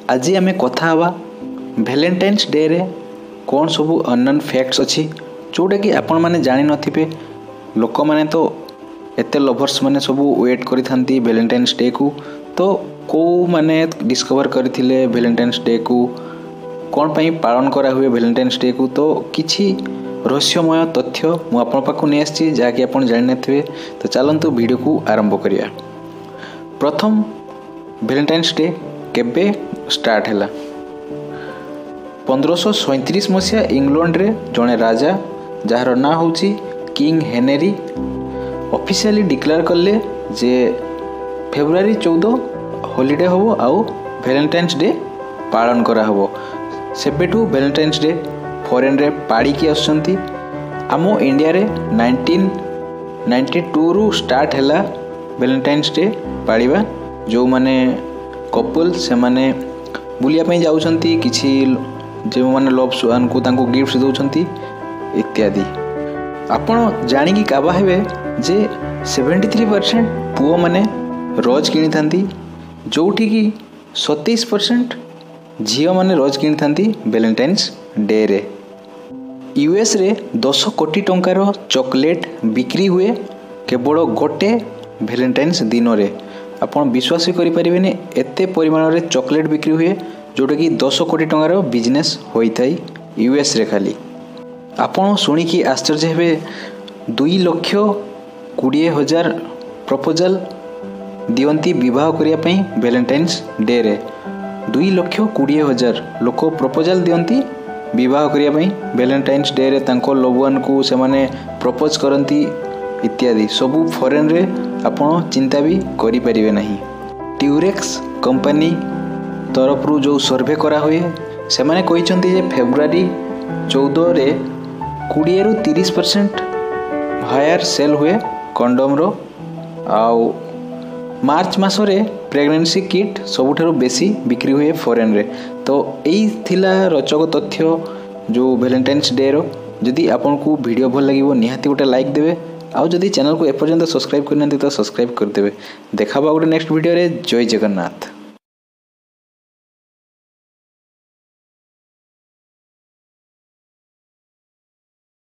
आज आम कथा हवा वैलेंटाइन्स डे रे कौन सब अननोन फैक्ट्स अच्छी जोटा कि आपण मैंने जानी नथिबे। लोक मैंने तो एते लवर्स मैंने सब वेट करी थांती वैलेंटाइन्स डे को, तो को मैंने डिस्कवर करथिले वैलेंटाइन्स डे को कौन पई पालन करा हुए वैलेंटाइन्स डे को। तो किछि रहस्यमय तथ्य मु आपन पाखु नै आछि जाकि आपण जानि नथिबे। तो चलंतु वीडियो को आरंभ करिया। प्रथम वैलेंटाइन्स डे केबे स्टार्ट हैला? 1537 मसीहा इंग्लैंड रे जड़े राजा जार ना हूँ किंग हेनरी ऑफिशियली डिक्लेयर कले जे फेब्रुआरी 14 हॉलिडे हो आउ वैलेंटाइन्स डे पालन करा हो। सेबेठू वैलेंटाइन्स डे फॉरेन रे पाड़ी की आसुचंती। आम इंडिया रे 1992 रु स्टार्ट हैला वैलेंटाइन्स डे पाड़िबा। जो माने कपल से माने बुलिया पे जाउछंती, किछि जो माने लव्स वन को तांको गिफ्ट दउछंती इत्यादि। आपण जानी कि काबा हेबे जे 73% पुओ माने रोज किनी थांती, जोठी कि 27% झियो माने रोज किनी थांती वैलेंटाइन्स डे रे। यूएस रे 10 कोटी टंकार चॉकलेट बिक्री हुए केवल गोटे वैलेंटाइन्स दिन रे। आपण विश्वास ही करि परिबेनी एते परिमाण रे चॉकलेट बिक्री हुए जोटा कि 10 कोटी टंकार बिजनेस होई थाई यूएस रे खाली। आपण सुनी कि आश्चर्य हेबे 2,20,000 प्रपोजल दियंती विवाह करिया पई वैलेंटाइन्स डे रे। 2,20,000 लोक प्रपोजल दियंती विवाह करिया पई वैलेंटाइन्स डे रे। तांको लव वन को से माने प्रपोज करंती इत्यादि। सबू फॉरेन रे आपण चिंता भी करि परिबे नहीं। ट्यूरेक्स कंपनी तरफ रु जो सर्वे करा हुए से माने कहिसंती जे फेब्रुआरी 14 रे 20 रु 30% हायर सेल हुए कंडोम रो। आउ मार्च मास रे प्रेगनेंसी किट सबुठारु बेसी बिक्री हुए फॉरेन रे। तो एई थिला रोचक तथ्य जो वैलेंटाइन्स डे रो। जदि आपन को वीडियो भल लागिवो निहाती गोटे लाइक देबे। आउ जदि चैनल को एपर्यंत सब्सक्राइब करना तो सब्सक्राइब कर देबे। देखाबा गोटे नेक्स्ट वीडियो रे। जय जगन्नाथ।